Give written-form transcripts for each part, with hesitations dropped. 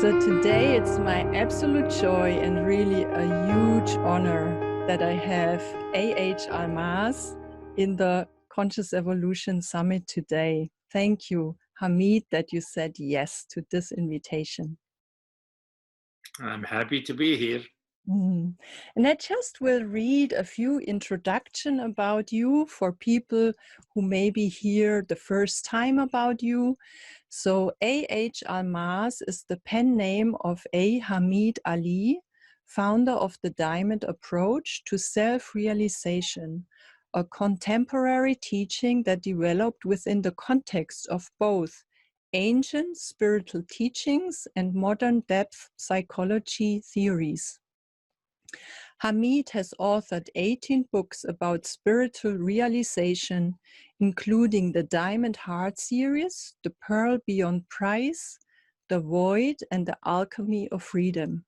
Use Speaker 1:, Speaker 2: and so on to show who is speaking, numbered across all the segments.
Speaker 1: So today it's my absolute joy and really a huge honor that I have A.H. Almaas in the Conscious Evolution Summit today. Thank you, Hamid, that you said yes to this invitation.
Speaker 2: I'm happy to be here.
Speaker 1: And I just will read a few introduction about you for people who maybe hear the first time about you. So A.H. Almaas is the pen name of A. Hamid Ali, founder of the Diamond Approach to Self-Realization, a contemporary teaching that developed within the context of both ancient spiritual teachings and modern depth psychology theories. Hamid has authored 18 books about spiritual realization, including the Diamond Heart series, The Pearl Beyond Price, The Void, and The Alchemy of Freedom.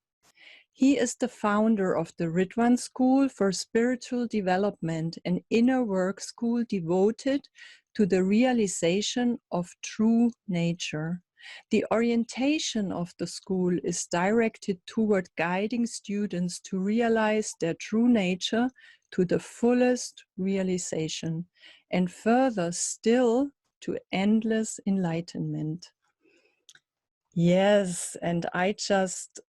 Speaker 1: He is the founder of the Ridwan School for Spiritual Development, an inner work school devoted to the realization of true nature. The orientation of the school is directed toward guiding students to realize their true nature to the fullest realization, and further still to endless enlightenment. Yes, and I just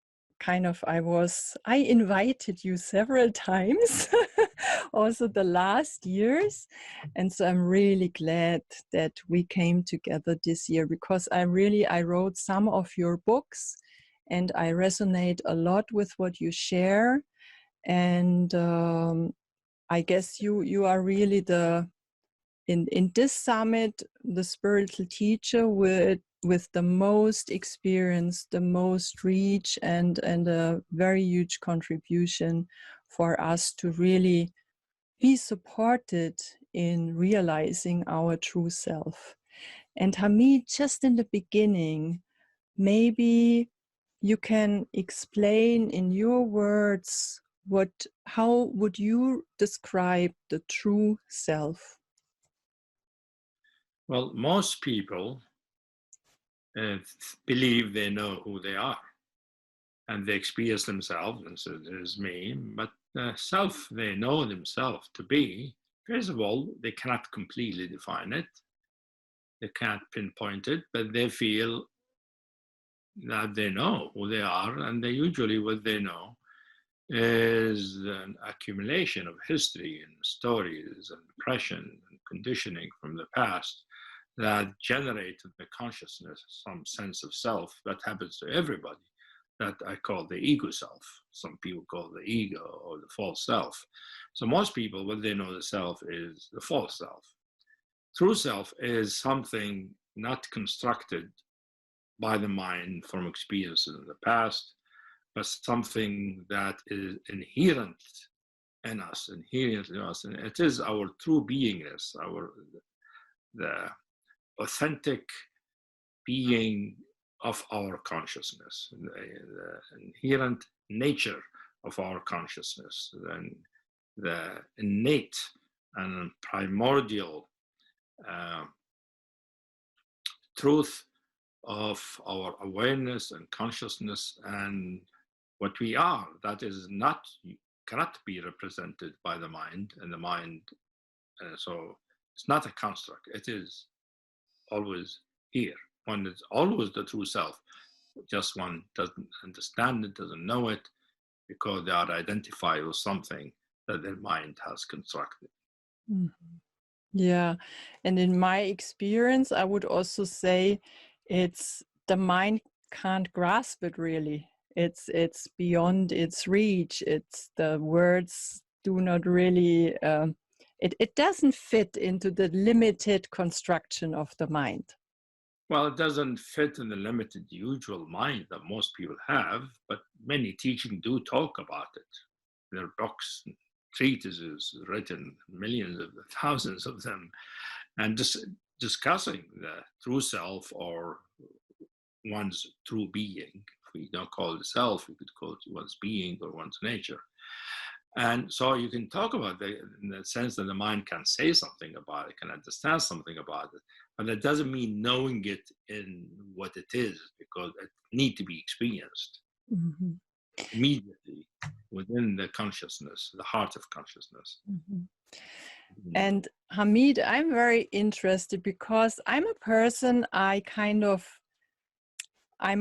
Speaker 1: I invited you several times, also the last years. And so I'm really glad that we came together this year because I wrote some of your books and I resonate a lot with what you share. And I guess you are really in this summit, the spiritual teacher with the most experience, the most reach, and a very huge contribution for us to really be supported in realizing our true self. And Hamid, just in the beginning, maybe you can explain in your words how would you describe the true self?
Speaker 2: Well, most people believe they know who they are and they experience themselves, and so there's me, but self they know themselves to be. First of all, they cannot completely define it, they can't pinpoint it, but they feel that they know who they are, and they usually what they know is an accumulation of history and stories and impression and conditioning from the past that generated the consciousness, some sense of self that happens to everybody, that I call the ego self. Some people call the ego or the false self. So most people, what they know the self is the false self. True self is something not constructed by the mind from experiences in the past, but something that is inherent in us, and it is our true beingness, the authentic being of our consciousness, the inherent nature of our consciousness, and the innate and primordial truth of our awareness and consciousness and what we are. That is not, cannot be represented by the mind, and the mind, so it's not a construct. It is always here. One is always the true self. Just one doesn't understand it, doesn't know it, because they are identified with something that their mind has constructed.
Speaker 1: Mm-hmm. Yeah, and in my experience, I would also say it's the mind can't grasp it really. It's beyond its reach. It's the words do not really. It doesn't fit into the limited construction of the mind.
Speaker 2: Well, it doesn't fit in the limited usual mind that most people have, but many teaching do talk about it. There are books, treatises written, millions of thousands of them, and just discussing the true self or one's true being. If we don't call it self, we could call it one's being or one's nature. And so you can talk about it in the sense that the mind can say something about it, can understand something about it, but that doesn't mean knowing it in what it is, because it needs to be experienced
Speaker 1: Mm-hmm.
Speaker 2: immediately within the consciousness, the heart of consciousness.
Speaker 1: Mm-hmm.
Speaker 2: Mm.
Speaker 1: And Hamid, I'm very interested because I'm a person, I'm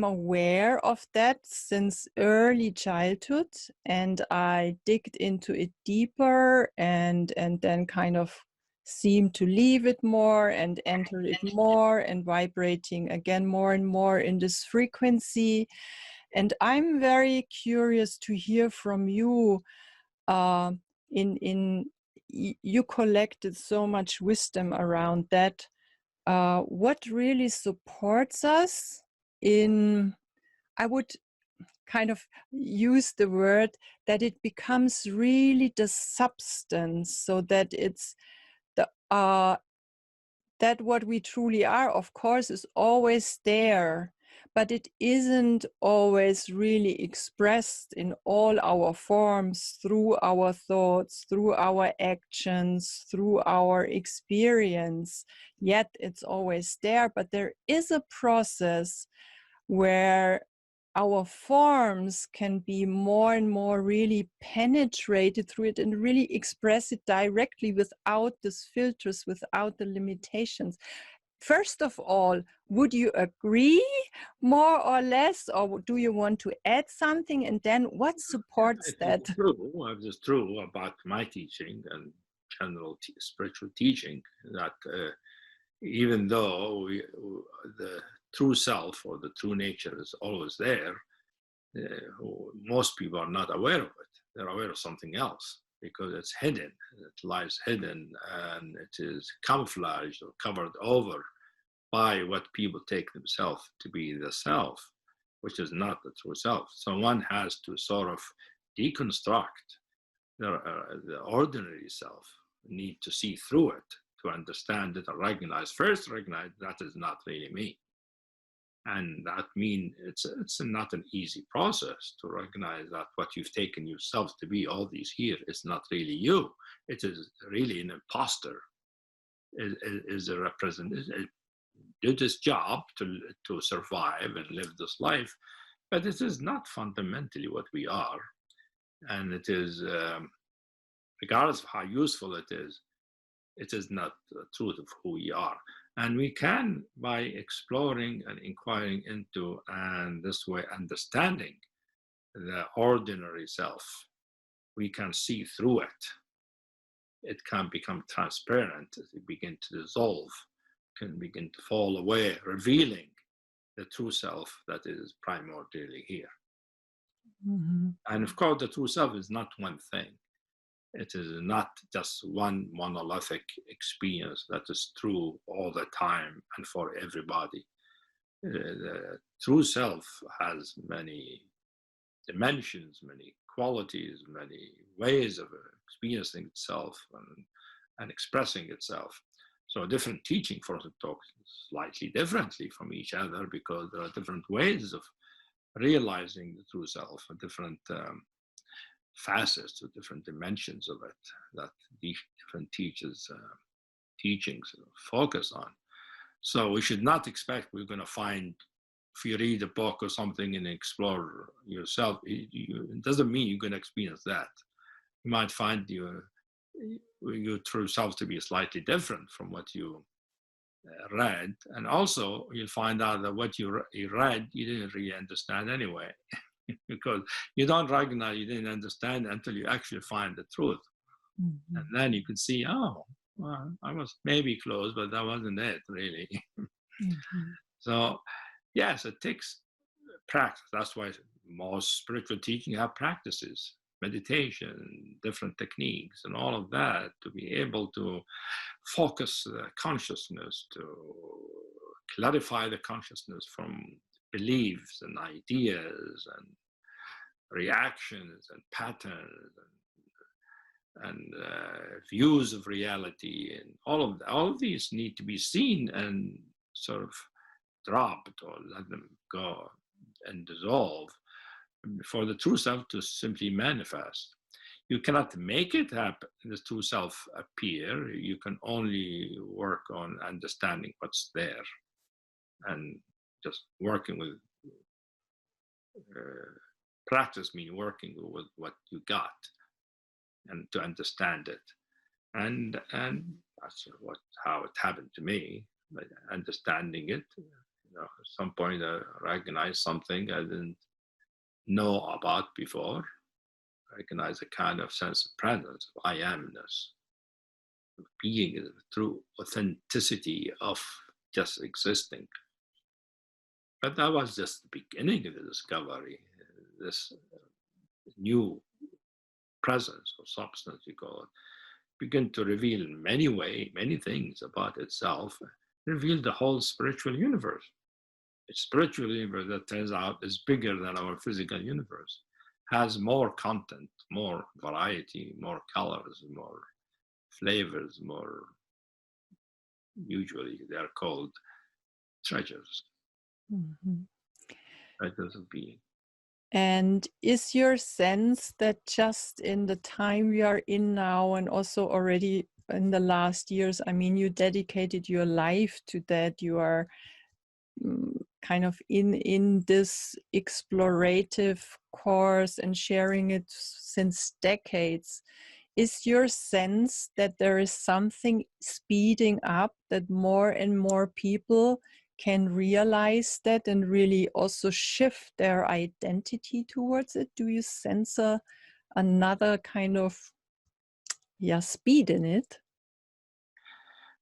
Speaker 1: aware of that since early childhood, and I digged into it deeper and then kind of seemed to leave it more and enter it more and vibrating again more and more in this frequency. And I'm very curious to hear from you. Uh, you collected so much wisdom around that. What really supports us in, I would kind of use the word that it becomes really the substance, so that it's the that what we truly are, of course, is always there, but it isn't always really expressed in all our forms, through our thoughts, through our actions, through our experience. Yet it's always there, but there is a process where our forms can be more and more really penetrated through it and really express it directly without these filters, without the limitations. First of all, would you agree more or less, or do you want to add something? And then what supports
Speaker 2: It
Speaker 1: that?
Speaker 2: is true. It is true about my teaching and general spiritual teaching that even though the true self or the true nature is always there, most people are not aware of it. They're aware of something else because it's hidden. It lies hidden and it is camouflaged or covered over by what people take themselves to be the self, which is not the true self. So one has to sort of deconstruct the ordinary self, need to see through it to understand it and recognize, first recognize that is not really me. And that means it's not an easy process to recognize that what you've taken yourself to be all these years is not really you. It is really an imposter. Is a representative. Did his job to survive and live this life, but it is not fundamentally what we are, and it is regardless of how useful it is not the truth of who we are. And we can, by exploring and inquiring into, and this way understanding the ordinary self, we can see through it. It can become transparent as it begin to dissolve, can begin to fall away, revealing the true self that is primordially here.
Speaker 1: Mm-hmm.
Speaker 2: And of course, the true self is not one thing. It is not just one monolithic experience that is true all the time and for everybody. The true self has many dimensions, many qualities, many ways of experiencing itself and expressing itself. So different teaching for us talk slightly differently from each other because there are different ways of realizing the true self, and different facets or different dimensions of it that these different teachings focus on. So we should not expect we're going to find, if you read a book or something and explore yourself, it doesn't mean you're going to experience that. You might find your true self to be slightly different from what you read, and also you'll find out that what you read you didn't really understand anyway, because you don't recognize you didn't understand until you actually find the truth.
Speaker 1: Mm-hmm.
Speaker 2: And then you can see, oh, well, I was maybe close, but that wasn't it really.
Speaker 1: Mm-hmm.
Speaker 2: So yes, it takes practice. That's why most spiritual teaching have practices, meditation, different techniques, and all of that to be able to focus the consciousness, to clarify the consciousness from beliefs and ideas and reactions and patterns and views of reality, and all of these need to be seen and sort of dropped or let them go and dissolve for the true self to simply manifest. You cannot make it happen, the true self appear. You can only work on understanding what's there and just working with practice means working with what you got and to understand it. And that's how it happened to me. But understanding it, at some point I recognized something I didn't know about before. Recognize a kind of sense of presence, of I amness, of being, the true authenticity of just existing. But that was just the beginning of the discovery, this new presence or substance, you call it, begin to reveal in many things about itself, reveal the whole spiritual universe. A spiritual universe that turns out is bigger than our physical universe, has more content, more variety, more colors, more flavors, more, usually they're called treasures, treasures of being.
Speaker 1: And is your sense that just in the time we are in now, and also already in the last years, I mean, you dedicated your life to that, you are kind of in this explorative course and sharing it since decades, is your sense that there is something speeding up, that more and more people can realize that and really also shift their identity towards it? Do you sense another kind of speed in it?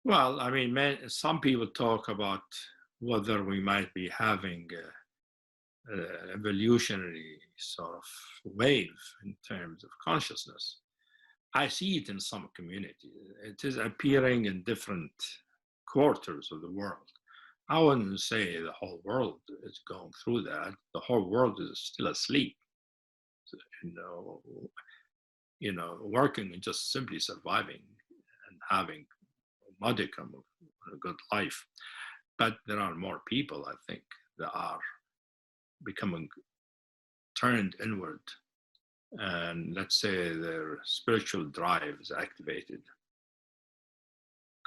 Speaker 2: Well, I mean, some people talk about whether we might be having an evolutionary sort of wave in terms of consciousness. I see it in some communities. It is appearing in different quarters of the world. I wouldn't say the whole world is going through that. The whole world is still asleep. Working and just simply surviving and having a modicum of a good life. But there are more people, I think, that are becoming turned inward, and let's say their spiritual drive is activated,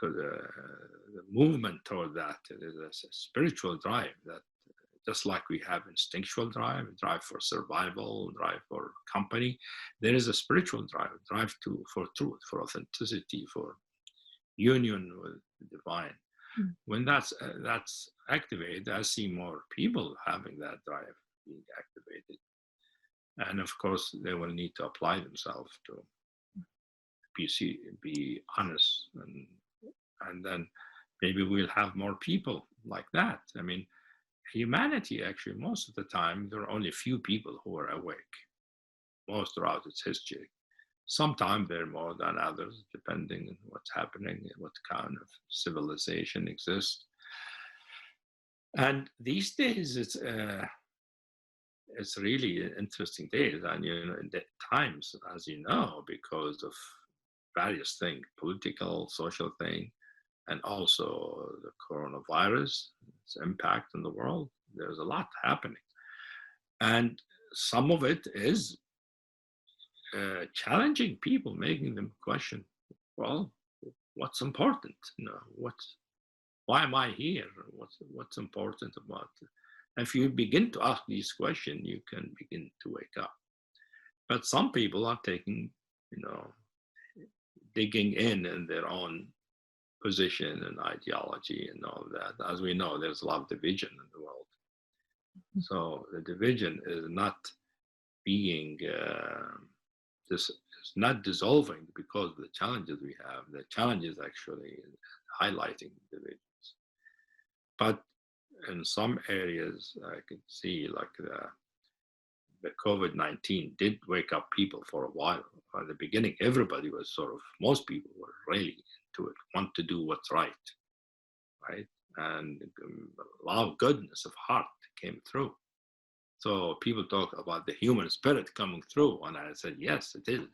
Speaker 2: because the movement toward that is a spiritual drive, that just like we have instinctual drive for survival, drive for company, there is a spiritual drive for truth, for authenticity, for union with the divine. When that's activated, I see more people having that drive being activated. And of course, they will need to apply themselves to be honest. And then maybe we'll have more people like that. I mean, humanity, actually, most of the time, there are only a few people who are awake, most throughout its history. Sometimes there are more than others, depending on what's happening and what kind of civilization exists. And these days, it's really interesting days, and in the times, as you know, because of various things, political, social thing, and also the coronavirus, its impact on the world. There's a lot happening, and some of it is challenging people, making them question, well, what's important? Why am I here? What's important about it? And if you begin to ask these questions, you can begin to wake up. But some people are taking, digging in their own position and ideology and all of that. As we know, there's a lot of division in the world. So the division is not being this is not dissolving because of the challenges we have. The challenge is actually highlighting divisions. But in some areas, I can see like the COVID-19 did wake up people for a while. At the beginning, everybody was most people were really into it, want to do what's right? And a lot of goodness of heart came through. So people talk about the human spirit coming through, and I said, yes, it is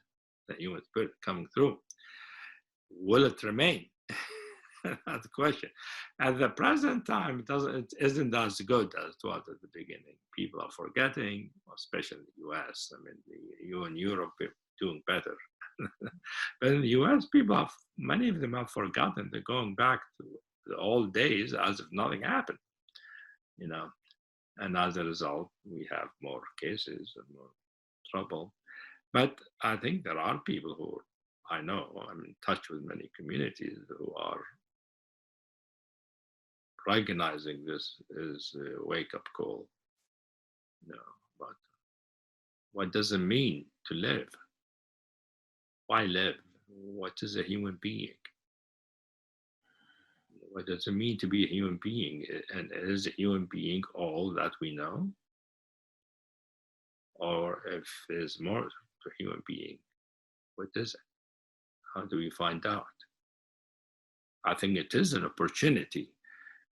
Speaker 2: the human spirit coming through. Will it remain? That's the question. At the present time, it isn't as good as it was at the beginning. People are forgetting, especially the US. I mean, you in Europe, doing better. But in the US, many of them have forgotten. They're going back to the old days as if nothing happened, you know. And as a result, we have more cases and more trouble. But I think there are people who I know, I'm in touch with many communities who are recognizing this as a wake-up call. But what does it mean to live? Why live? What is a human being? What does it mean to be a human being? And is a human being all that we know? Or if there's more to a human being, what is it? How do we find out? I think it is an opportunity.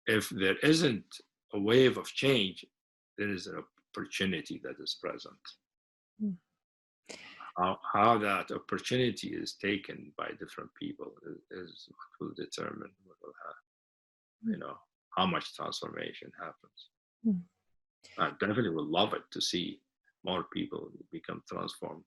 Speaker 2: If there isn't a wave of change, there is an opportunity that is present.
Speaker 1: Mm.
Speaker 2: How that opportunity is taken by different people is what will determine what will happen, how much transformation happens.
Speaker 1: Mm.
Speaker 2: I definitely would love it to see more people become transformed,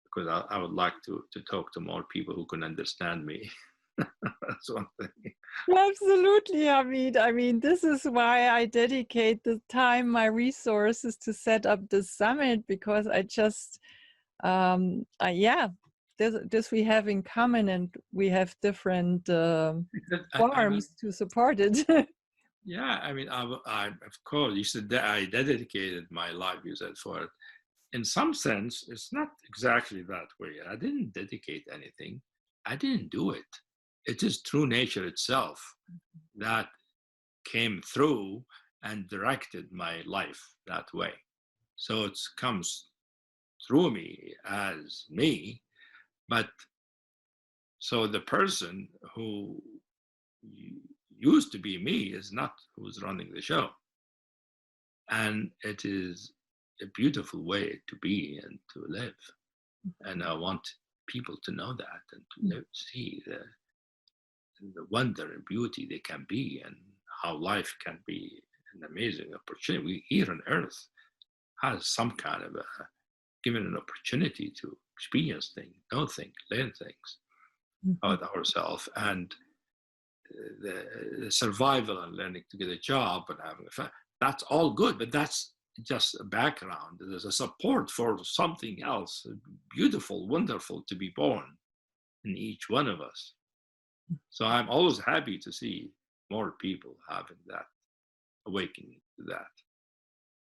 Speaker 2: because I would like to talk to more people who can understand me. That's one thing.
Speaker 1: Absolutely, Hamid. I mean, this is why I dedicate the time, my resources to set up this summit, because I just, this we have in common, and we have different forms to support it.
Speaker 2: Yeah, I mean, I of course, you said that I dedicated my life, you said, for it. In some sense, it's not exactly that way. I didn't dedicate anything. I didn't do it. It is true nature itself that came through and directed my life that way. So it comes through me as me, but so the person who used to be me is not who's running the show. And it is a beautiful way to be and to live. And I want people to know that and to live, see the wonder and beauty they can be, and how life can be an amazing opportunity. We here on earth has some kind of given an opportunity to experience things, know things, learn things about ourselves, and the survival and learning to get a job and having a family. That's all good, but that's just a background. There's a support for something else, beautiful, wonderful to be born in each one of us. So I'm always happy to see more people having that awakening to that.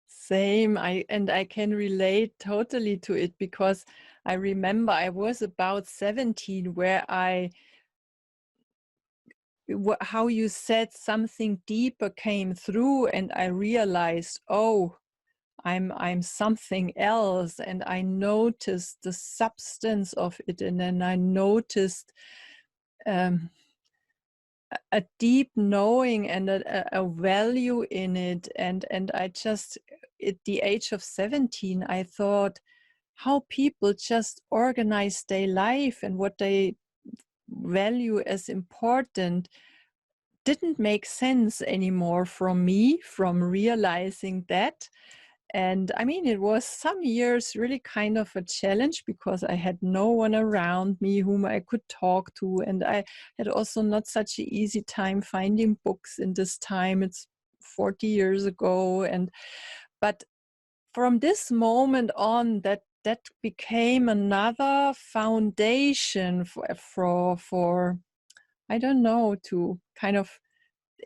Speaker 1: Same. I can relate totally to it, because I remember I was about 17 where how you said, something deeper came through, and I realized, oh, I'm something else, and I noticed the substance of it, and then I noticed a deep knowing and a value in it, and I just, at the age of 17, I thought how people just organize their life and what they value as important didn't make sense anymore from me, from realizing that. And I mean, it was some years really kind of a challenge, because I had no one around me whom I could talk to. And I had also not such an easy time finding books in this time. It's 40 years ago. But from this moment on, that became another foundation for I don't know, to kind of,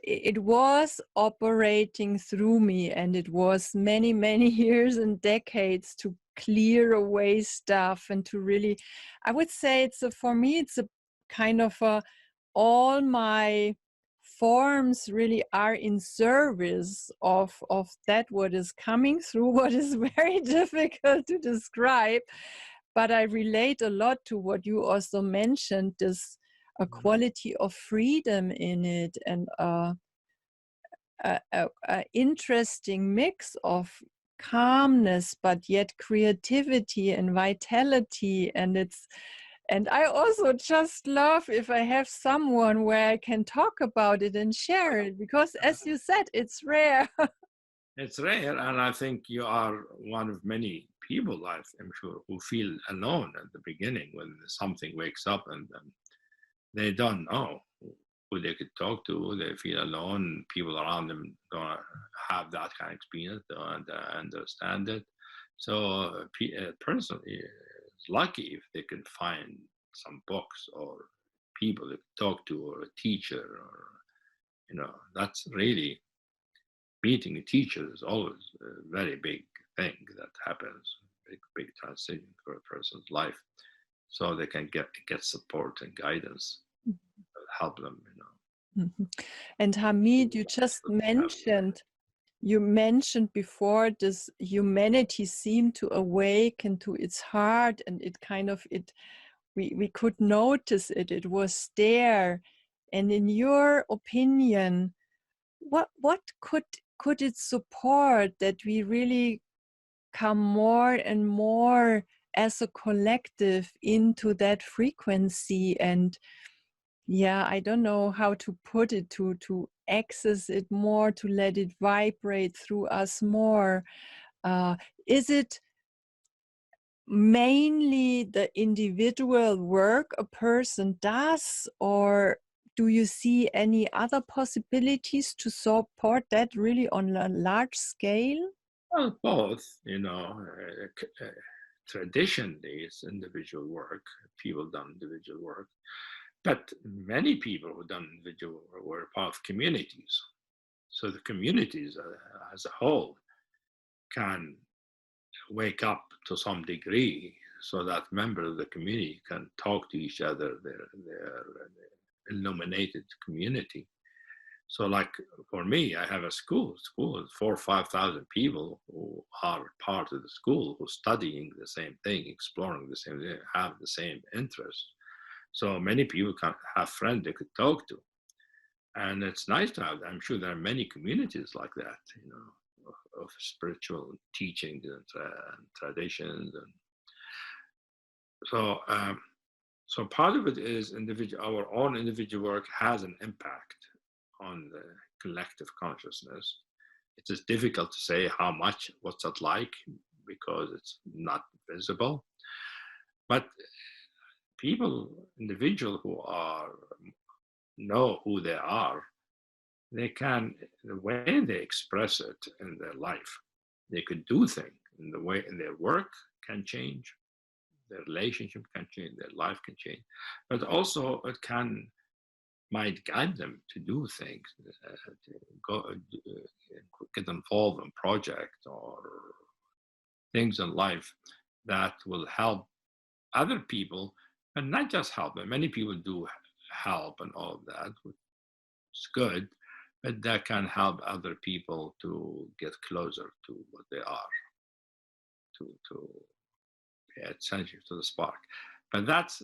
Speaker 1: it was operating through me, and it was many, many years and decades to clear away stuff, and to really, I would say for me, it's a kind of all my forms really are in service of that, what is coming through, what is very difficult to describe. But I relate a lot to what you also mentioned, this a quality of freedom in it, and a interesting mix of calmness, but yet creativity and vitality. And I also just love if I have someone where I can talk about it and share it, because as you said, it's rare.
Speaker 2: It's rare, and I think you are one of many people, I'm sure, who feel alone at the beginning when something wakes up and they don't know who they could talk to. They feel alone. People around them don't have that kind of experience, don't understand it. So a person is lucky if they can find some books or people to talk to, or a teacher, or that's really, meeting a teacher is always a very big thing that happens, big transition for a person's life, so they can get support and guidance, help them.
Speaker 1: And Hamid, you just mentioned before, this humanity seemed to awaken to its heart, and it kind of we could notice it was there. And in your opinion, what could it support that we really come more and more as a collective into that frequency? And yeah, I don't know how to put it, to access it more, to let it vibrate through us more. Is it mainly the individual work a person does, or do you see any other possibilities to support that really on a large scale?
Speaker 2: Well, both. Traditionally, it's individual work. People done individual work, but many people who done individual work were part of communities. So the communities as a whole can wake up to some degree, so that members of the community can talk to each other. They're illuminated community. So, like for me, I have a school with 4,000 or 5,000 people who are part of the school, who are studying the same thing, exploring the same thing, have the same interests. So many people can have friends they could talk to, and it's nice to have. I'm sure there are many communities like that, of spiritual teachings and traditions, and so part of it is individual. Our own individual work has an impact on the collective consciousness. It is difficult to say how much, what's that like, because it's not visible. But individuals who know who they are, they can, the way they express it in their life, they could do things in the way, in their work can change, their relationship can change, their life can change, but also it might guide them to do things, to go get involved in projects or things in life that will help other people, and not just help them. Many people do help and all of that, which is good, but that can help other people to get closer to what they are, to pay attention to the spark. But that's,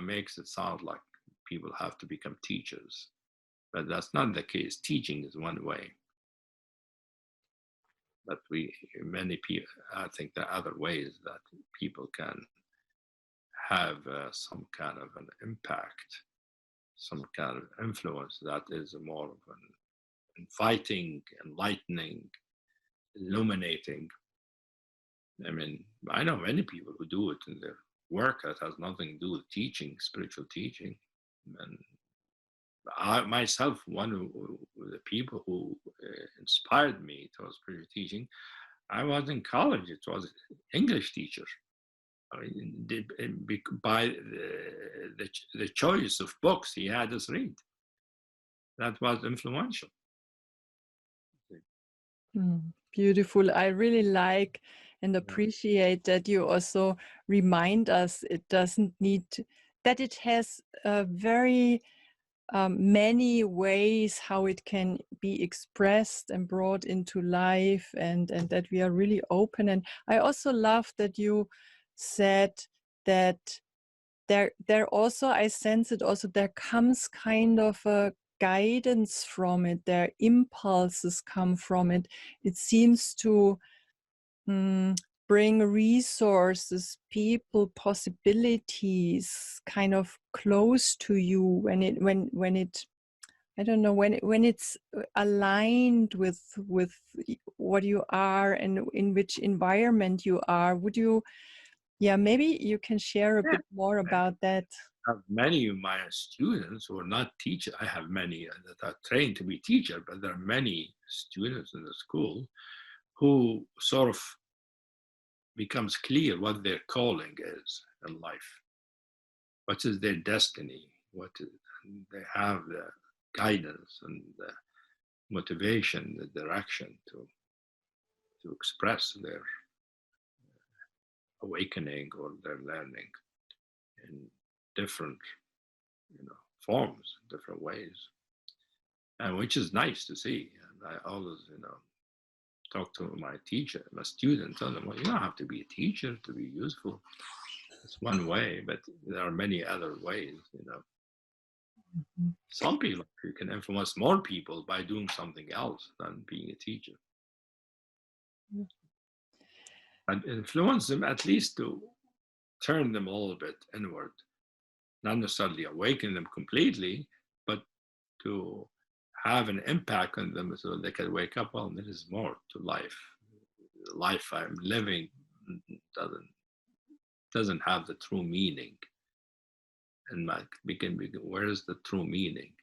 Speaker 2: makes it sound like people have to become teachers, but that's not the case. Teaching is one way, but many people, I think there are other ways that people can have some kind of an impact, some kind of influence that is more of an inviting, enlightening, illuminating. I mean, I know many people who do it in their work that has nothing to do with teaching, spiritual teaching. And I myself, one of the people who inspired me towards spiritual teaching, I was in college. It was English teacher. I mean, by the choice of books he had us read, that was influential.
Speaker 1: Beautiful. I really like and appreciate that you also remind us it doesn't need to, that it has very many ways how it can be expressed and brought into life, and that we are really open. And I also love that you said that there also, I sense it also, there comes kind of a guidance from it, their impulses come from it. It seems to bring resources, people, possibilities kind of close to you when it I don't know, when it's aligned with what you are and in which environment you are. Would you, yeah, maybe you can share a
Speaker 2: Yeah.
Speaker 1: bit more about that.
Speaker 2: I have many of my students who are not teachers. I have many that are trained to be teacher, but there are many students in the school who sort of becomes clear what their calling is in life. What is their destiny? What is, they have the guidance and the motivation, the direction to express their awakening or their learning in different, forms, different ways, and which is nice to see. And I always, talk to my teacher, my student, tell them, well, you don't have to be a teacher to be useful. It's one way, but there are many other ways.
Speaker 1: Mhm.
Speaker 2: Some people you can influence more people by doing something else than being a teacher. And influence them at least to turn them a little bit inward, not necessarily awaken them completely, but to have an impact on them so they can wake up. Well, there is more to life. The life I'm living doesn't doesn't have the true meaning. And my begin where is the true meaning?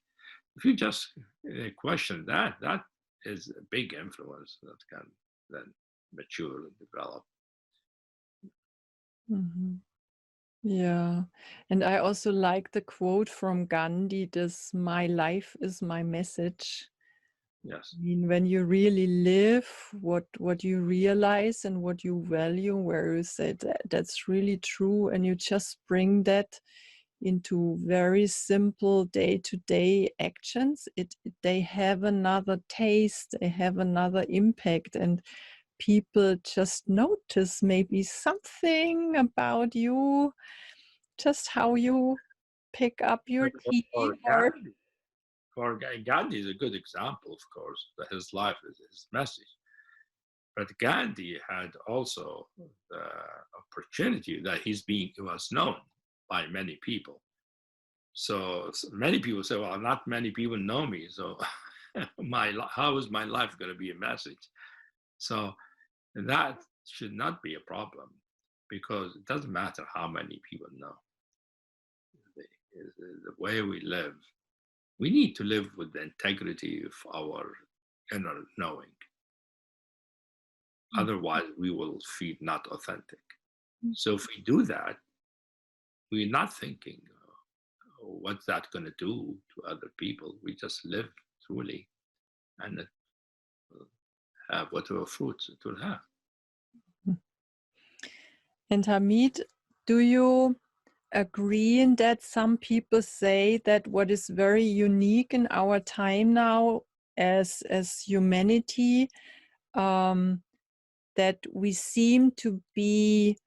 Speaker 2: If you just question that, that is a big influence that can then mature and develop.
Speaker 1: Mhm. Yeah. And I also like the quote from Gandhi, this "My life is my message."
Speaker 2: Yes.
Speaker 1: I mean, when you really live what you realize and what you value, where you say that's really true, and you just bring that into very simple day-to-day actions, they have another taste, they have another impact, and people just notice maybe something about you, just how you pick up your
Speaker 2: But
Speaker 1: tea
Speaker 2: for
Speaker 1: or
Speaker 2: Gandhi is a good example, of course, that his life is his message. But Gandhi had also the opportunity that he was known by many people. So many people say, "Well, not many people know me, so how is my life going to be a message?" So that should not be a problem because it doesn't matter how many people know. The, the way we live, we need to live with the integrity of our inner knowing. Otherwise, we will feel not authentic. So if we do that, we're not thinking, what's that going to do to other people? We just live truly and it will have whatever fruits it will have.
Speaker 1: and Hamid, do you agree in that some people say that what is very unique in our time now as humanity, that we seem to be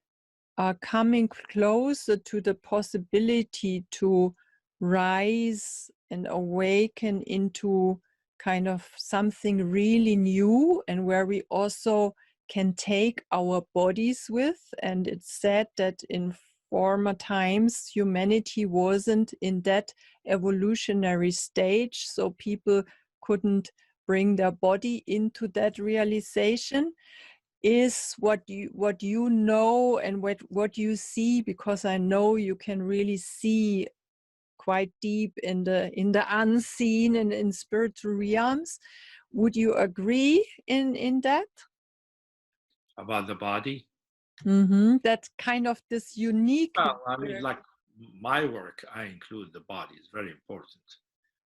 Speaker 1: coming closer to the possibility to rise and awaken into kind of something really new, and where we also can take our bodies with. And it's said that in former times humanity wasn't in that evolutionary stage, so people couldn't bring their body into that realization. Is what you know and what you see, because I know you can really see quite deep in the unseen and in spiritual realms. Would you agree in that?
Speaker 2: About the body,
Speaker 1: That's kind of this uniqueness.
Speaker 2: well, I mean, like my work, I include the body. It's very important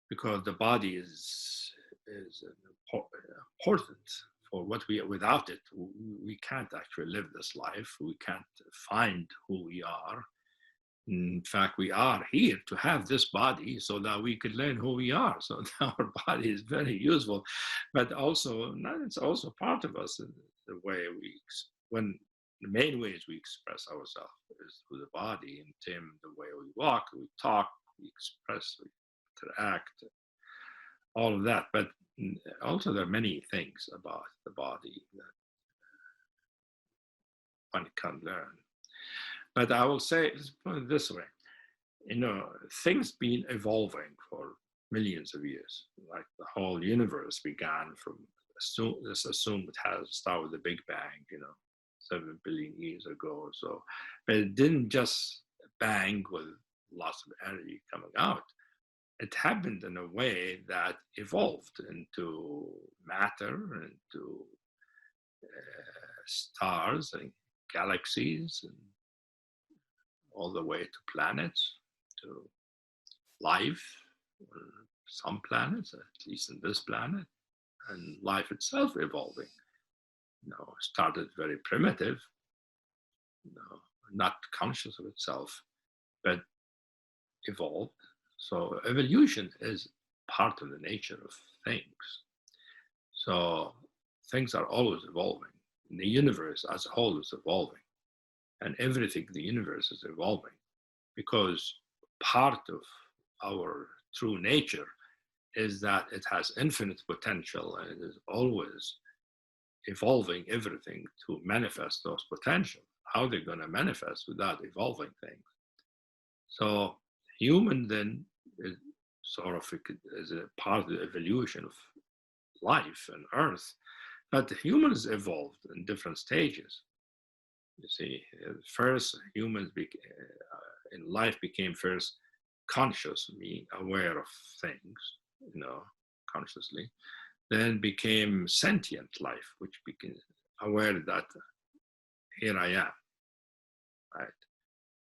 Speaker 2: because the body is important for what we. Without it, we can't actually live this life. We can't find who we are. In fact, we are here to have this body so that we could learn who we are. So our body is very useful, but also it's also part of us. The way when the main ways we express ourselves is through the body, and the way we walk, we talk, we express, we interact, all of that. But also there are many things about the body that one can learn. But I will say, let's put it this way, things been evolving for millions of years. Like the whole universe began from, let's assume it has started with the Big Bang, 7 billion years ago or so. But it didn't just bang with lots of energy coming out. It happened in a way that evolved into matter, into stars and galaxies, and all the way to planets, to life on some planets, at least in this planet, and life itself evolving. Started very primitive, not conscious of itself, but evolved. So evolution is part of the nature of things. So things are always evolving. The universe as a whole is evolving, and everything in the universe is evolving, because part of our true nature is that it has infinite potential, and it is always evolving everything to manifest those potential. How they're going to manifest without evolving things? So human then is sort of is a part of the evolution of life and Earth, but humans evolved in different stages. You see, first humans in life became first conscious, being aware of things, consciously. Then became sentient life, which became aware that here I am, right?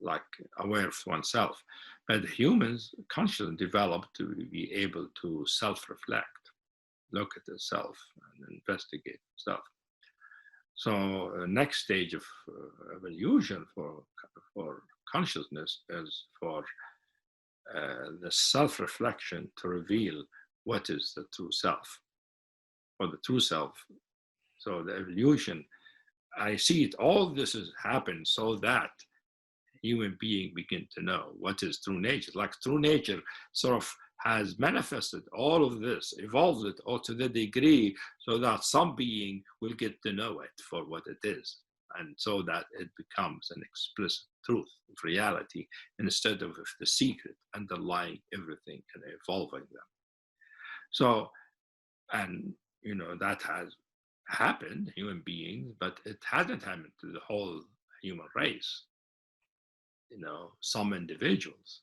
Speaker 2: Like aware of oneself. But humans consciously developed to be able to self-reflect, look at itself and investigate itself. So the next stage of evolution for consciousness is for the self-reflection to reveal what is the true self, or the true self. So the evolution, I see it, all this has happened so that human being begin to know what is true nature. Like true nature sort of has manifested all of this, evolved it all to the degree so that some being will get to know it for what it is, and so that it becomes an explicit truth of reality instead of the secret underlying everything and evolving them. So, and that has happened, human beings, but it hasn't happened to the whole human race. Some individuals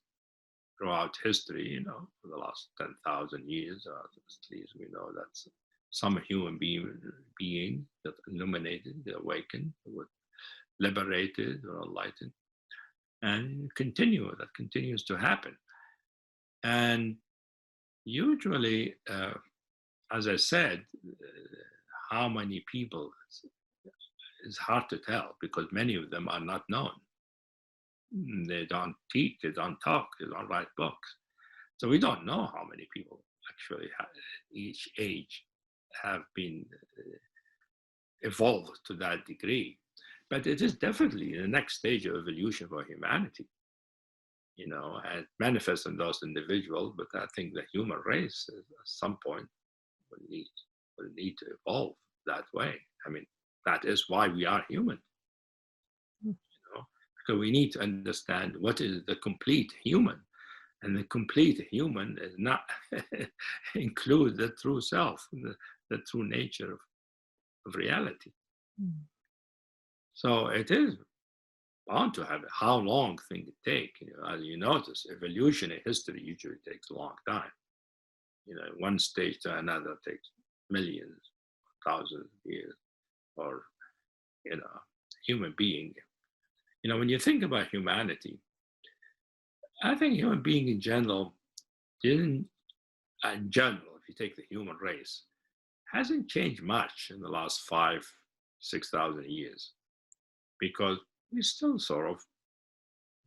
Speaker 2: throughout history, for the last 10,000 years, at least we know that some human being that illuminated, awakened, were liberated or enlightened, and that continues to happen. And usually, as I said, how many people is hard to tell, because many of them are not known. They don't teach, they don't talk, they don't write books. So we don't know how many people actually each age have been evolved to that degree. But it is definitely the next stage of evolution for humanity. And manifests in those individuals, but I think the human race at some point will need to evolve that way. I mean, that is why we are human. Because we need to understand what is the complete human. And the complete human is not include the true self, the true nature of reality. So it is bound to have how long things take. As you notice, evolution in history usually takes a long time. One stage to another takes millions, thousands of years, or human being. When you think about humanity, I think human being in general if you take the human race, hasn't changed much in the last 6,000 years, because we still sort of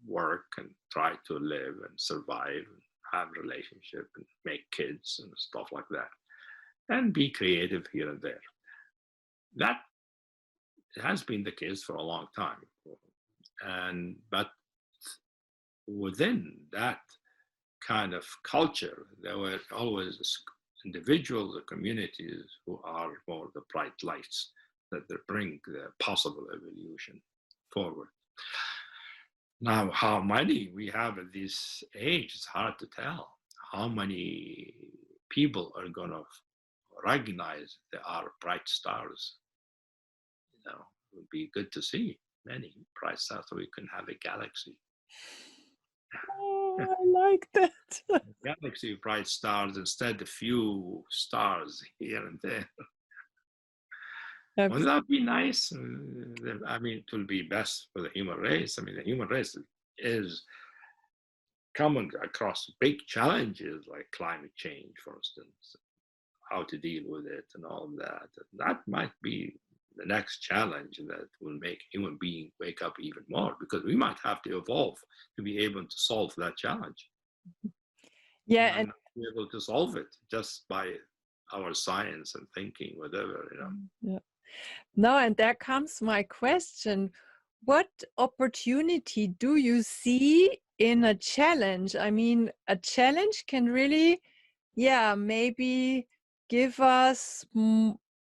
Speaker 2: work and try to live and survive and have relationship and make kids and stuff like that, and be creative here and there. That has been the case for a long time. But within that kind of culture, there were always individuals or communities who are more the bright lights that they bring the possible evolution forward. Now, how many we have at this age is hard to tell. how many people are going to recognize there are bright stars. It would be good to see many bright stars so we can have a galaxy.
Speaker 1: Oh, I like that.
Speaker 2: Galaxy of bright stars instead of few stars here and there. Wouldn't that be nice? I mean, it will be best for the human race. I mean, the human race is coming across big challenges like climate change, for instance, how to deal with it and all of that. That might be the next challenge that will make human beings wake up even more, because we might have to evolve to be able to solve that challenge.
Speaker 1: Yeah,
Speaker 2: we might not be able to solve it just by our science and thinking, whatever.
Speaker 1: Yeah. No, and there comes my question. What opportunity do you see in a challenge? I mean, a challenge can really, yeah, maybe give us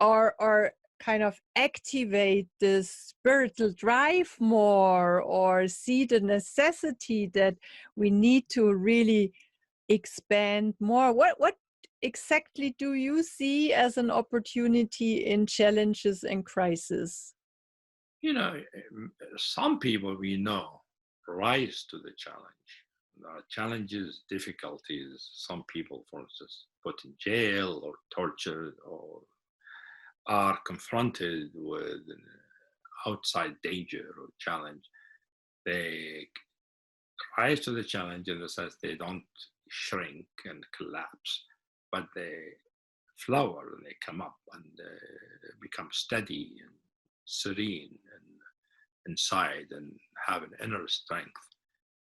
Speaker 1: or kind of activate the spiritual drive more, or see the necessity that we need to really expand more. What exactly do you see as an opportunity in challenges and crisis?
Speaker 2: Some people we know rise to the challenge. Challenges, difficulties. Some people, for instance, put in jail or tortured, or are confronted with outside danger or challenge. They rise to the challenge in the sense they don't shrink and collapse, but they flower and they come up and become steady and serene and inside, and have an inner strength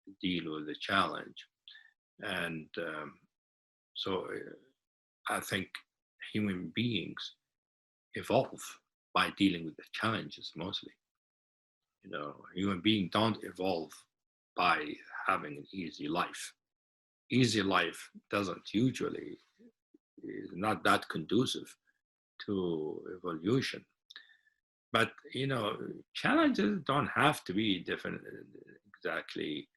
Speaker 2: to deal with the challenge. And so I think human beings evolve by dealing with the challenges mostly. Human beings don't evolve by having an easy life. Easy life doesn't usually, is not that conducive to evolution. But challenges don't have to be different, exactly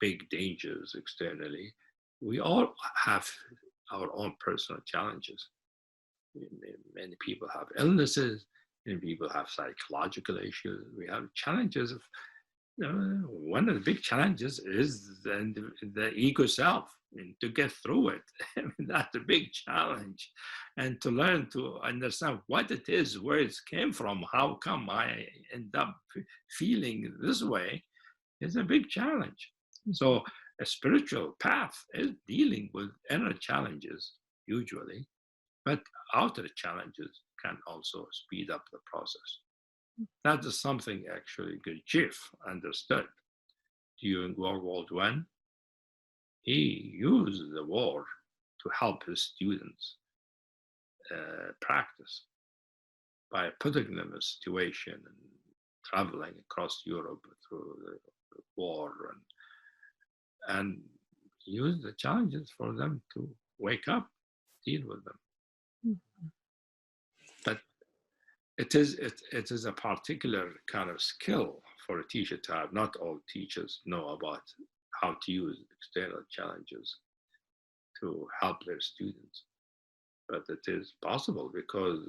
Speaker 2: big dangers externally. We all have our own personal challenges. Many people have illnesses. Many people have psychological issues. We have challenges of, one of the big challenges is the ego self, and to get through it. I mean, that's a big challenge. And to learn to understand what it is, where it came from, how come I end up feeling this way, is a big challenge. So a spiritual path is dealing with inner challenges usually, but outer challenges can also speed up the process. That is something actually Gurdjieff understood during World War I. He used the war to help his students practice by putting them in a situation and traveling across Europe through the war, and use the challenges for them to wake up, deal with them. Mm-hmm. But it is a particular kind of skill for a teacher to have. Not all teachers know about how to use external challenges to help their students, but it is possible, because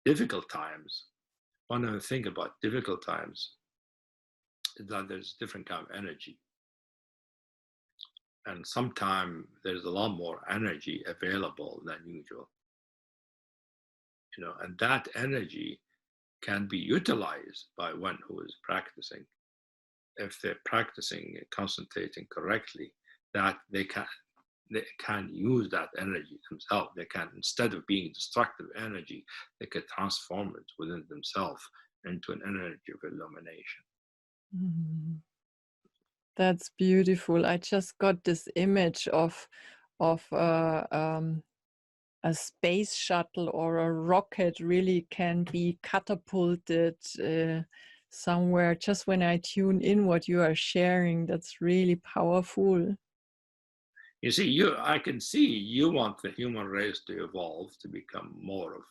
Speaker 2: difficult times, one of the things about difficult times is that there's different kind of energy, and sometimes there's a lot more energy available than usual, and that energy can be utilized by one who is practicing. If they're practicing and concentrating correctly, that they can use that energy themselves. They can, instead of being destructive energy, they can transform it within themselves into an energy of illumination.
Speaker 1: Mm. That's beautiful. I just got this image of a space shuttle or a rocket really can be catapulted somewhere. Just when I tune in what you are sharing, that's really powerful.
Speaker 2: You see, I can see you want the human race to evolve to become more of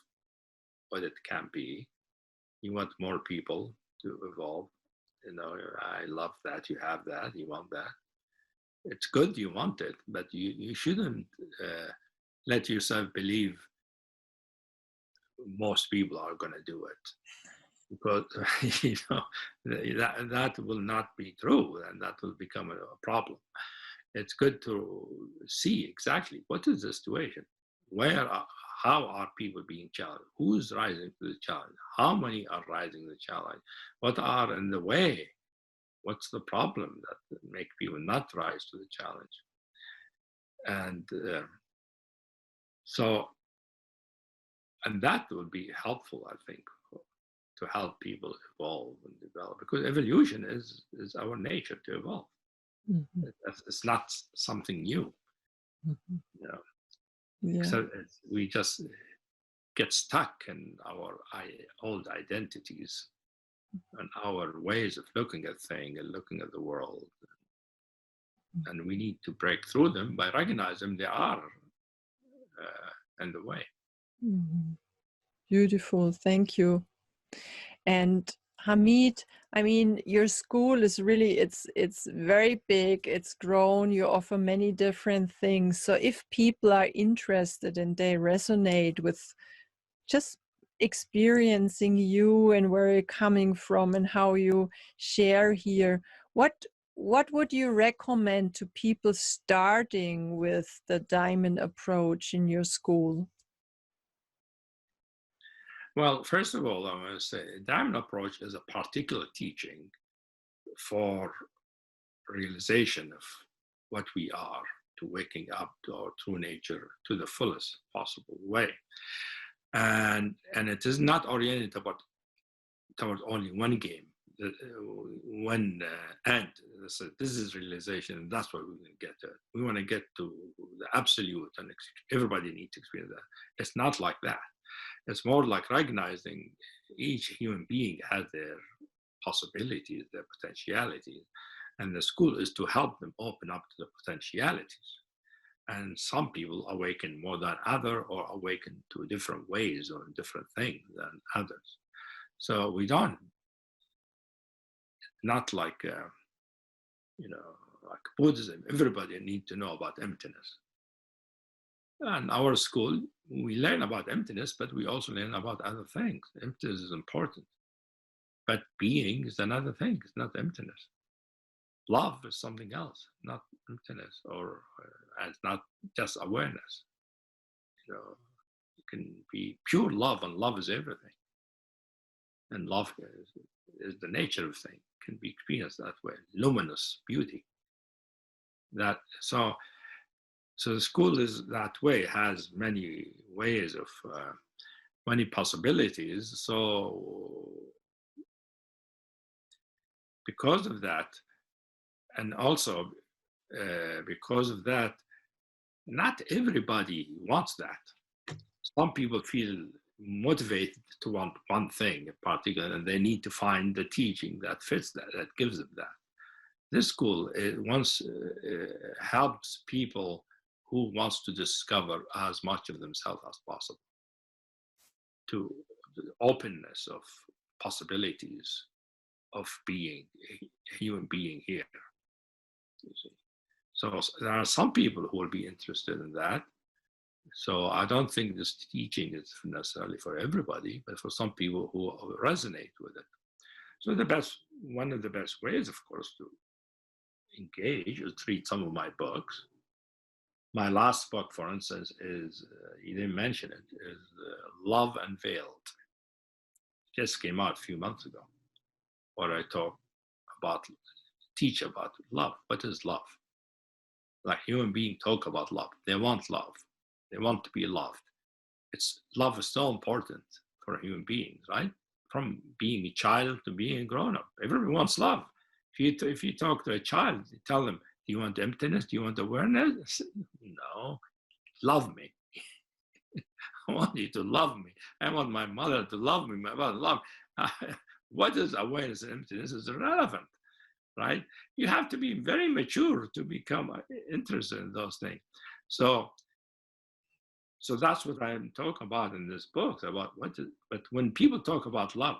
Speaker 2: what it can be. You want more people to evolve. I love that you have that. You want that. it's good you want it, but you shouldn't let yourself believe most people are going to do it, because that will not be true, and that will become a problem. It's good to see exactly what is the situation, how are people being challenged, who's rising to the challenge, how many are rising to the challenge, what are in the way, what's the problem that make people not rise to the challenge. And and that would be helpful, I think, to help people evolve and develop, because evolution is our nature to evolve.
Speaker 1: Mhm.
Speaker 2: It's not something new,
Speaker 1: Mhm.
Speaker 2: you know.
Speaker 1: Yeah.
Speaker 2: So we just get stuck in our old identities and our ways of looking at things and looking at the world. And we need to break through them by recognizing they are in the way.
Speaker 1: Mhm. Beautiful. Thank you. And Hamid, I mean, your school is really, it's very big, it's grown, you offer many different things. So if people are interested and they resonate with just experiencing you and where you're coming from and how you share here, what would you recommend to people starting with the diamond approach in your school?
Speaker 2: Well, first of all, I want to say diamond approach is a particular teaching for realization of what we are, to waking up to our true nature to the fullest possible way. And it is not oriented towards only one game, one end. This is realization, and that's what we're going to get to. We want to get to the absolute, and everybody needs to experience that. It's not like that. It's more like recognizing each human being has their possibilities, their potentialities, and the school is to help them open up to the potentialities. And some people awaken more than other, or awaken to different ways or different things than others. So we don't, not like like Buddhism. Everybody needs to know about emptiness. And our school, we learn about emptiness, but we also learn about other things. Emptiness is important, but being is another thing. It's not emptiness. Love is something else, not emptiness, or it's not just awareness. It can be pure love, and love is everything. And love is the nature of things. Can be experienced that way. Luminous beauty. That so the school is that way, has many ways of many possibilities. So because of that, and also because of that, not everybody wants that. Some people feel motivated to want one thing in particular, and they need to find the teaching that fits that gives them that. This school once helps people who wants to discover as much of themselves as possible, to the openness of possibilities of being a human being here. You see. So there are some people who will be interested in that. So I don't think this teaching is necessarily for everybody, but for some people who resonate with it. So one of the best ways, of course, to engage is to read some of my books. My last book, for instance, is, you didn't mention it, is Love Unveiled. It just came out a few months ago, where I teach about love. What is love? Like human beings talk about love. They want love. They want to be loved. Love is so important for human beings, right? From being a child to being a grown-up. Everyone wants love. If you talk to a child, you tell them, do you want emptiness? Do you want awareness? No, love me. I want you to love me. I want my mother to love me. My mother to love me. What is awareness and emptiness is irrelevant, right? You have to be very mature to become interested in those things. So that's what I'm talking about in this book, about but when people talk about love,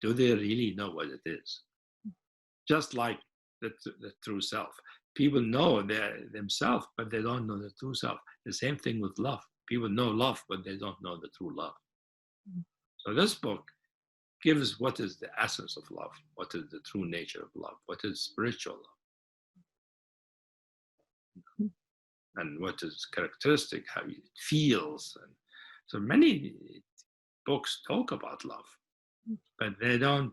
Speaker 2: do they really know what it is? Just like the true self. People know themselves, but they don't know the true self. The same thing with love. People know love, but they don't know the true love. So this book gives what is the essence of love, what is the true nature of love, what is spiritual love, and what is characteristic, how it feels. And so many books talk about love, but they don't.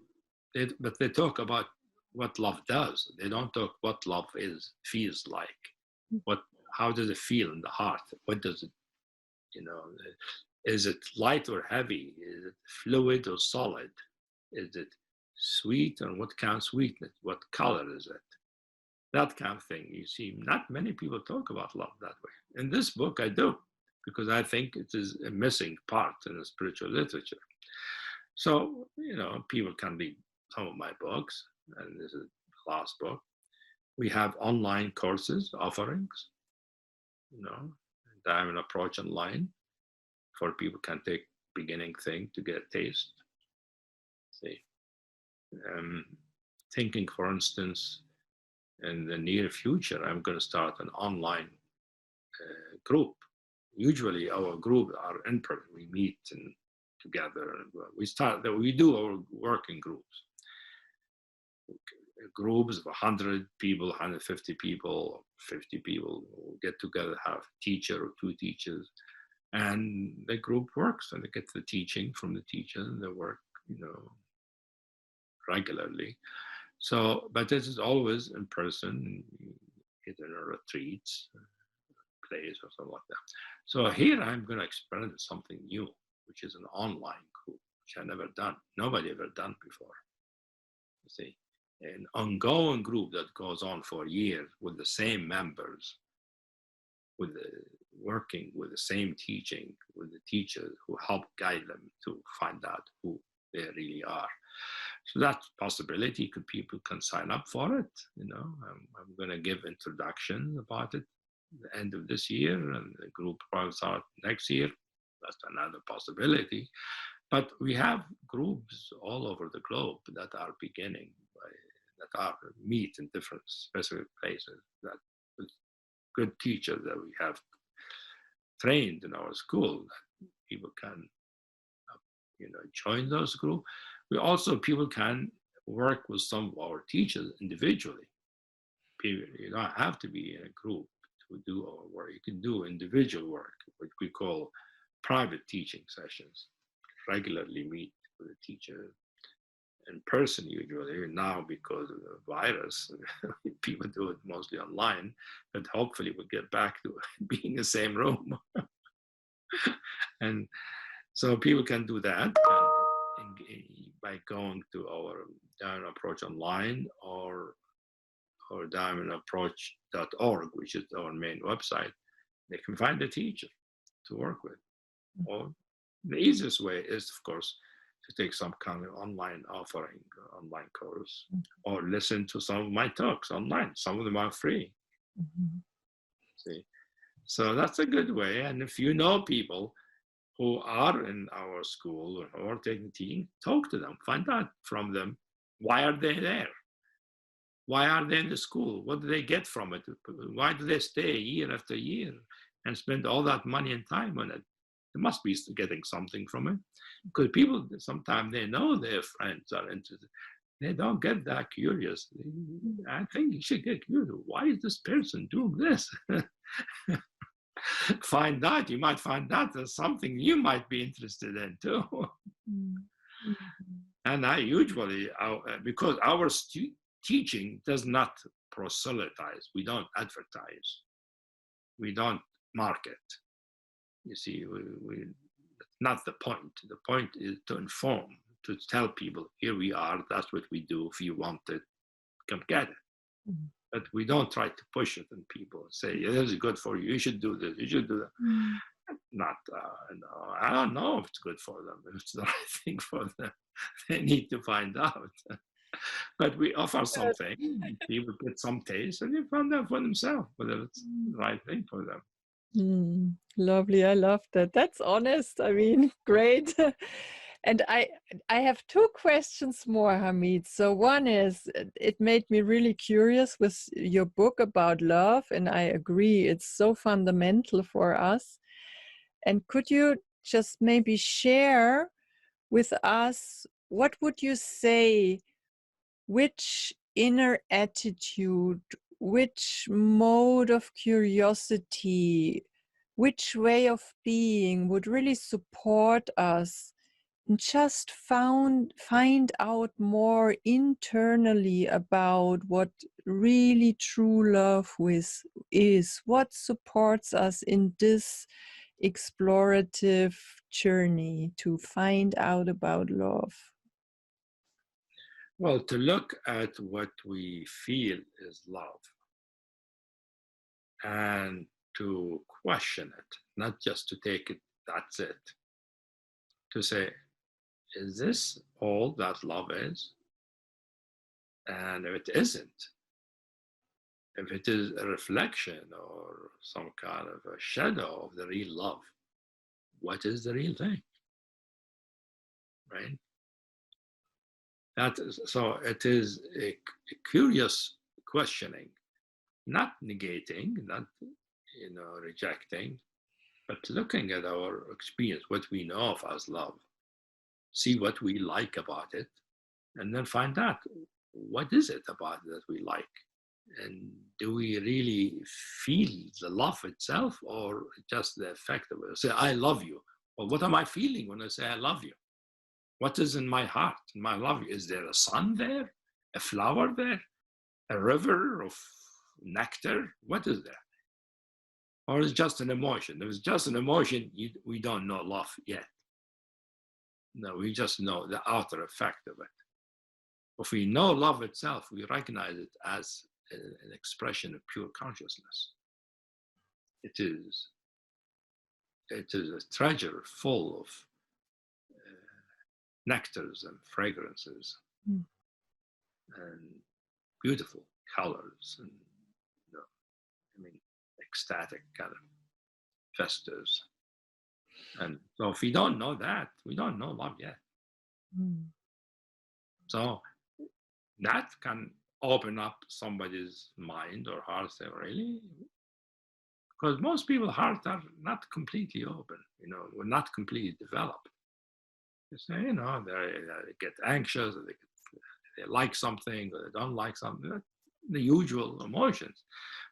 Speaker 2: But they talk about what love does. They don't talk what love feels like. How does it feel in the heart? What does it, is it light or heavy? Is it fluid or solid? Is it sweet, or what kind of sweetness? What color is it? That kind of thing. You see, not many people talk about love that way. In this book, I do, because I think it is a missing part in the spiritual literature. So, people can read some of my books, and this is the last book. We have online courses, offerings, Diamond Approach Online, for people can take beginning thing to get a taste. See, thinking, for instance, in the near future, I'm going to start an online group. Usually, our group are in person. We meet together, and we do our working groups. Groups of 100 people, 150 people, 50 people will get together, have a teacher or two teachers, and the group works, and they get the teaching from the teacher, and they work, regularly. So, but this is always in person, either retreats, plays, or something like that. So here I'm going to experiment something new, which is an online group, which I've never done. Nobody ever done before. You see, an ongoing group that goes on for years with the same members, working with the same teaching, with the teachers who help guide them to find out who they really are. So that possibility, people can sign up for it. I'm going to give introduction about it at the end of this year, and the group probably start next year. That's another possibility. But we have groups all over the globe that are beginning, that are meet in different specific places, that with good teachers that we have trained in our school, that people can join those groups. People can work with some of our teachers individually. You don't have to be in a group to do our work. You can do individual work, which we call private teaching sessions. Regularly meet with a teacher in person usually. Now, because of the virus, people do it mostly online, but hopefully we'll get back to being in the same room. And so people can do that by going to our Diamond Approach Online or diamondapproach.org, which is our main website. They can find a teacher to work with. Or the easiest way is, of course, to take some kind of online offering, online course, or listen to some of my talks online. Some of them are free. See, so that's a good way. And if you know people who are in our school or who are taking teaching, talk to them, find out from them, why are they there? Why are they in the school? What do they get from it? Why do they stay year after year and spend all that money and time on it? They must be getting something from it. Because people, sometimes they know their friends are interested. They don't get that curious. I think you should get curious. Why is this person doing this? Find out. You might find out there's something you might be interested in too. And I usually, because our teaching does not proselytize. We don't advertise. We don't market. You see, not the point. The point is to inform, to tell people, here we are, that's what we do. If you want it, come get it. But we don't try to push it on people and say, yeah, this is good for you. You should do this. You should do that. Not, no, I don't know if it's good for them. If it's the right thing for them, they need to find out. But we offer something. People get some taste, and they find out for themselves whether it's the right thing for them.
Speaker 1: Lovely. I love that. That's honest. I mean, great. And I have two questions more, Hamid. So one is, it made me really curious with your book about love, and I agree, it's so fundamental for us. And could you just maybe share with us, what would you say, which inner attitude, which mode of curiosity, which way of being would really support us and just find out more internally about what really true love is, what supports us in this explorative journey to find out about love?
Speaker 2: Well, to look at what we feel is love and to question it, not just to take it, that's it. To say, is this all that love is? And if it isn't, if it is a reflection or some kind of a shadow of the real love, what is the real thing? Right? So it is a curious questioning, not negating, not rejecting, but looking at our experience, what we know of as love, see what we like about it, and then find out what is it about it that we like, and do we really feel the love itself or just the effect of it? Say, I love you. Well, what am I feeling when I say I love you? What is in my heart? In my love you? Is there a sun there? A flower there? A river of nectar? What is there? Or is it just an emotion? If it's just an emotion, we don't know love yet. No, we just know the outer effect of it. If we know love itself, we recognize it as an expression of pure consciousness. It is a treasure full of nectars and fragrances and beautiful colors and ecstatic kind of gestures. And so if we don't know that, we don't know love yet. So that can open up somebody's mind or heart, say, really? Because most people's hearts are not completely open, we're not completely developed. You say, they get anxious, or they like something, or they don't like something. That's the usual emotions.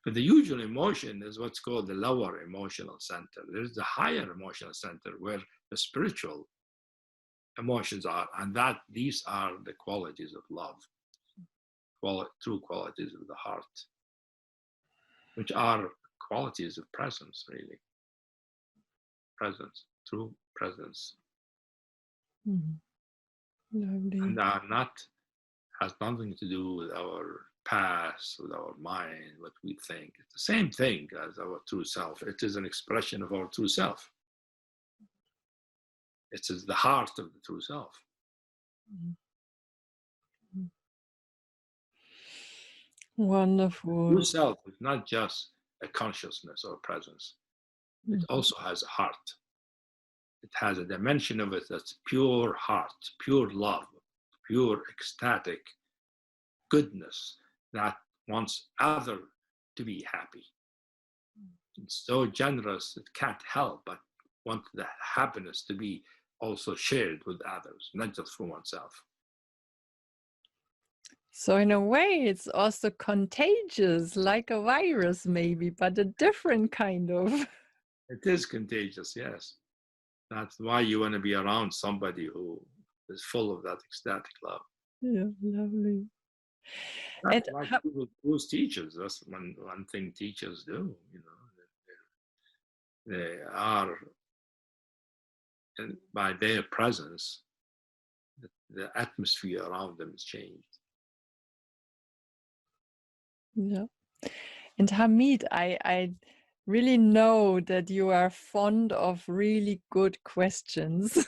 Speaker 2: But the usual emotion is what's called the lower emotional center. There's the higher emotional center where the spiritual emotions are, and these are the qualities of love, true qualities of the heart, which are qualities of presence, really. Presence, true presence. And has nothing to do with our past, with our mind, what we think. It's the same thing as our true self. It is an expression of our true self. It is the heart of the true self.
Speaker 1: Wonderful.
Speaker 2: True self is not just a consciousness or presence. It also has a heart. It has a dimension of it that's pure heart, pure love, pure ecstatic goodness that wants other to be happy. It's so generous it can't help but want the happiness to be also shared with others, not just for oneself.
Speaker 1: So in a way, it's also contagious, like a virus maybe, but a different kind of.
Speaker 2: It is contagious, yes. That's why you want to be around somebody who is full of that ecstatic love.
Speaker 1: Yeah, lovely.
Speaker 2: That's like who's teachers. That's one thing teachers do, They are, and by their presence, the atmosphere around them is changed.
Speaker 1: Yeah. And Hamid, I really know that you are fond of really good questions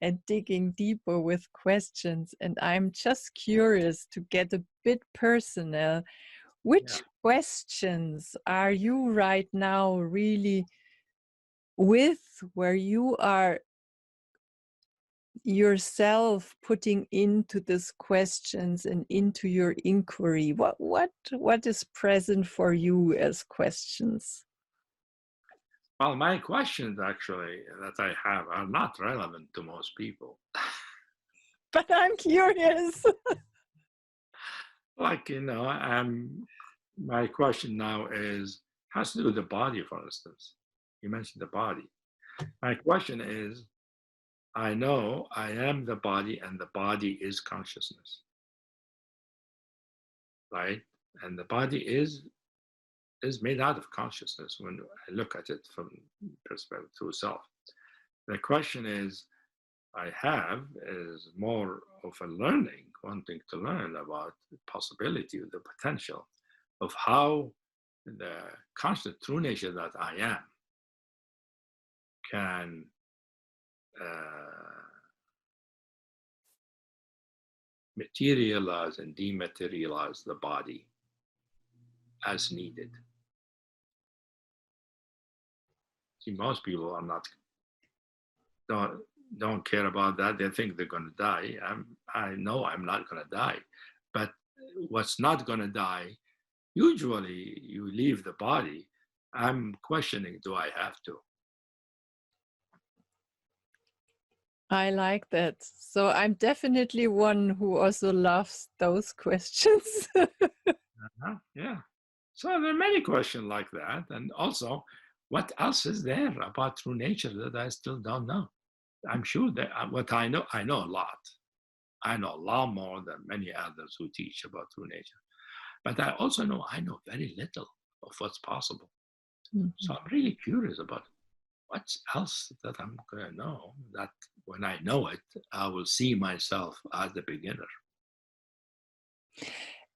Speaker 1: and digging deeper with questions. And I'm just curious to get a bit personal. Which questions are you right now really with, where you are yourself putting into these questions and into your inquiry? What is present for you as questions?
Speaker 2: Well, my questions actually that I have are not relevant to most people.
Speaker 1: But I'm curious.
Speaker 2: Like, my question now has to do with the body, for instance. You mentioned the body. My question is, I know I am the body and the body is consciousness, right? And the body is made out of consciousness when I look at it from perspective to self. The question is, I have is more of a learning, wanting to learn about the possibility, the potential of how the constant true nature that I am can materialize and dematerialize the body as needed. See, most people are not don't care about that. They think they're going to die. I know I'm not going to die, but what's not going to die? Usually, you leave the body. I'm questioning: do I have to?
Speaker 1: I like that. So I'm definitely one who also loves those questions.
Speaker 2: Yeah. So there are many questions like that, and also, what else is there about true nature that I still don't know? I'm sure that what I know a lot. I know a lot more than many others who teach about true nature. But I also know I know very little of what's possible. So I'm really curious about what else that I'm going to know, that when I know it, I will see myself as the beginner.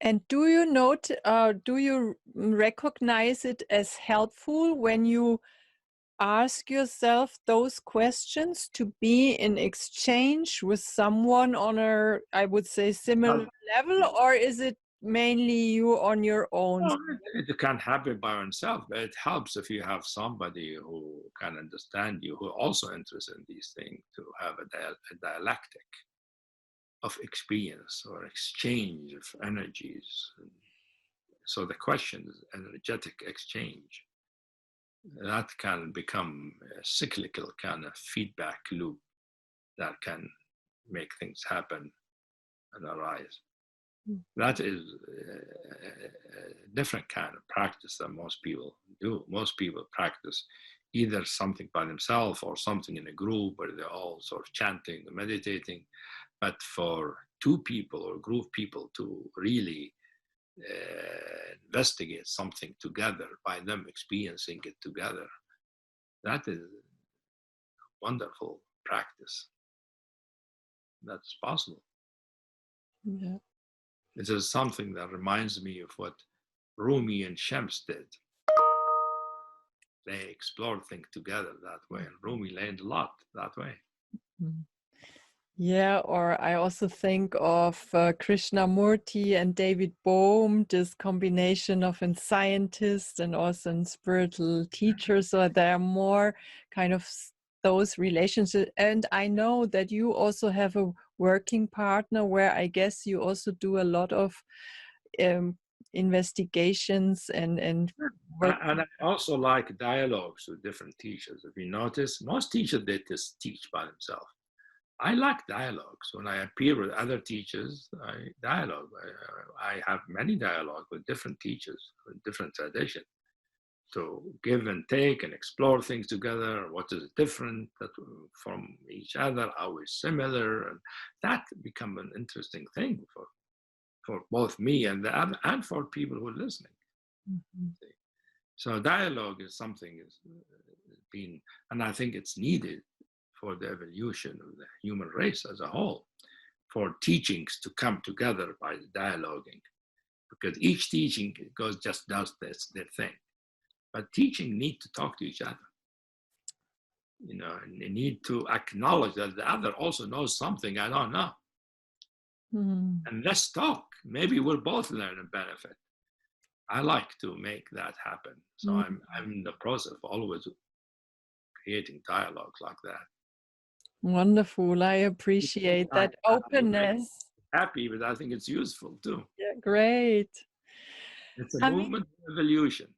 Speaker 1: And do you recognize it as helpful when you ask yourself those questions to be in exchange with someone on a, I would say, similar level, or is it mainly you on your own?
Speaker 2: No, it can't happen by oneself, but it helps if you have somebody who can understand you, who are also interested in these things, to have a dialectic of experience or exchange of energies. So the question is energetic exchange. That can become a cyclical kind of feedback loop that can make things happen and arise. That is a different kind of practice than most people do. Most people practice either something by themselves or something in a group where they're all sort of chanting and meditating. But for two people or group of people to really investigate something together by them experiencing it together, that is wonderful practice. That's possible.
Speaker 1: Yeah.
Speaker 2: This is something that reminds me of what Rumi and Shams did. They explored things together that way, and Rumi learned a lot that way.
Speaker 1: Yeah, or I also think of Krishnamurti and David Bohm, this combination of a scientist and also a spiritual teacher. So there are more kind of those relationships. And I know that you also have a working partner where I guess you also do a lot of investigations and work.
Speaker 2: And I also like dialogues with different teachers. If you notice, most teachers, they just teach by themselves. I like dialogues. When I appear with other teachers, I dialogue. I have many dialogues with different teachers, with different traditions, to give and take and explore things together. What is different from each other? How is similar? And that become an interesting thing for both me and the other, and for people who are listening.
Speaker 1: Mm-hmm.
Speaker 2: So dialogue is something is been, and I think it's needed for the evolution of the human race as a whole, for teachings to come together by dialoguing, because each teaching does their thing. But teaching need to talk to each other, and they need to acknowledge that the other also knows something I don't know. And let's talk. Maybe we'll both learn and benefit. I like to make that happen. So I'm in the process of always creating dialogues like that.
Speaker 1: Wonderful. I appreciate that
Speaker 2: I'm very
Speaker 1: openness.
Speaker 2: happy, but I think it's useful too.
Speaker 1: Yeah, great.
Speaker 2: It's a
Speaker 1: I mean,
Speaker 2: movement of evolution.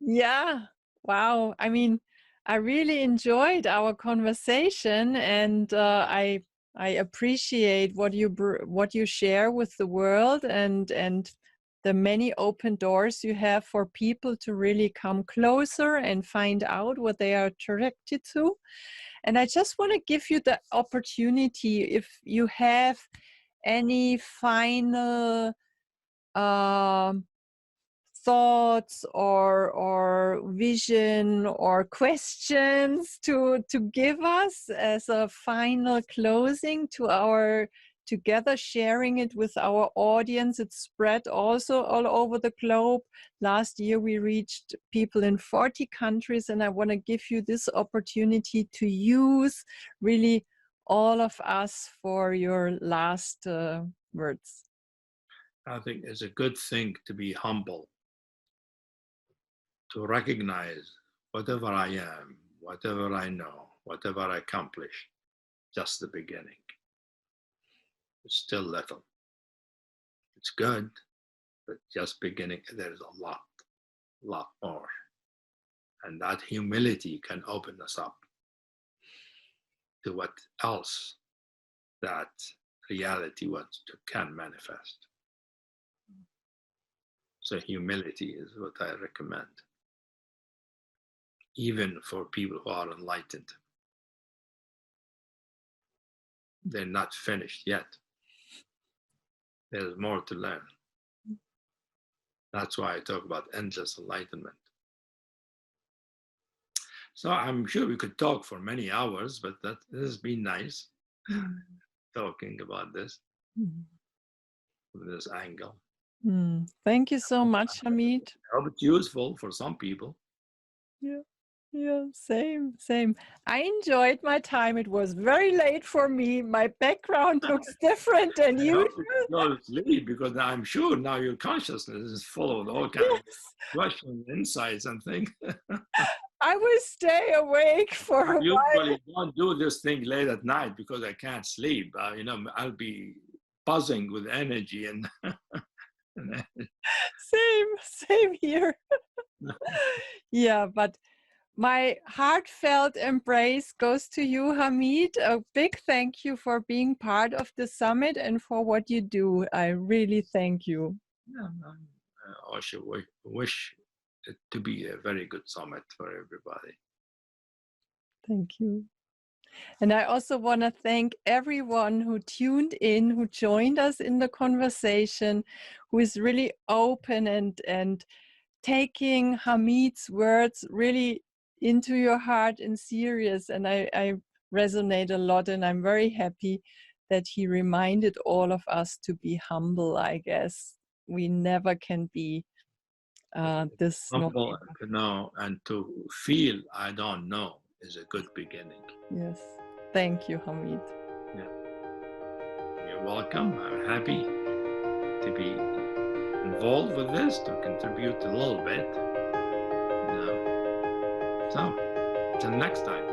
Speaker 1: yeah. Wow. I mean, I really enjoyed our conversation, and I appreciate what you share with the world, and the many open doors you have for people to really come closer and find out what they are attracted to. And I just want to give you the opportunity, if you have any final um, thoughts or vision or questions to give us as a final closing to our together sharing it with our audience. It's spread also all over the globe. Last year we reached people in 40 countries, and I want to give you this opportunity to use really all of us for your last words.
Speaker 2: I think it's a good thing to be humble, to recognize whatever I am, whatever I know, whatever I accomplish, just the beginning. It's still little. It's good, but just beginning. There's a lot more. And that humility can open us up to what else that reality can manifest. So humility is what I recommend, even for people who are enlightened. They're not finished yet. There's more to learn. That's why I talk about endless enlightenment. So I'm sure we could talk for many hours, but this has been nice talking about this from this angle.
Speaker 1: Thank you so much, Hamid.
Speaker 2: I hope it's useful for some people.
Speaker 1: Yeah, yeah, same. I enjoyed my time. It was very late for me. My background looks different than
Speaker 2: I
Speaker 1: usual.
Speaker 2: hope you go to sleep, because I'm sure now your consciousness is full of all kinds of
Speaker 1: Yes,
Speaker 2: questions, insights, and things.
Speaker 1: I will stay awake for
Speaker 2: I
Speaker 1: a while.
Speaker 2: usually don't do this thing late at night because I can't sleep. I'll be buzzing with energy and
Speaker 1: Same here. Yeah, but my heartfelt embrace goes to you, Hamid. A big thank you for being part of the summit and for what you do. I really thank you.
Speaker 2: I also wish it to be a very good summit for everybody.
Speaker 1: Thank you. And I also want to thank everyone who tuned in, who joined us in the conversation, who is really open and taking Hamid's words really into your heart and serious. And I resonate a lot, and I'm very happy that he reminded all of us to be humble. I guess we never can be this.
Speaker 2: Humble to know and to feel I don't know is a good beginning.
Speaker 1: Yes. Thank you, Hamid.
Speaker 2: Yeah. You're welcome. I'm happy to be involved with this, to contribute a little bit. So, till next time.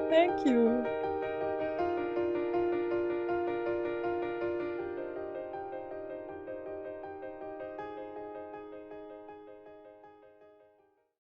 Speaker 1: Thank you.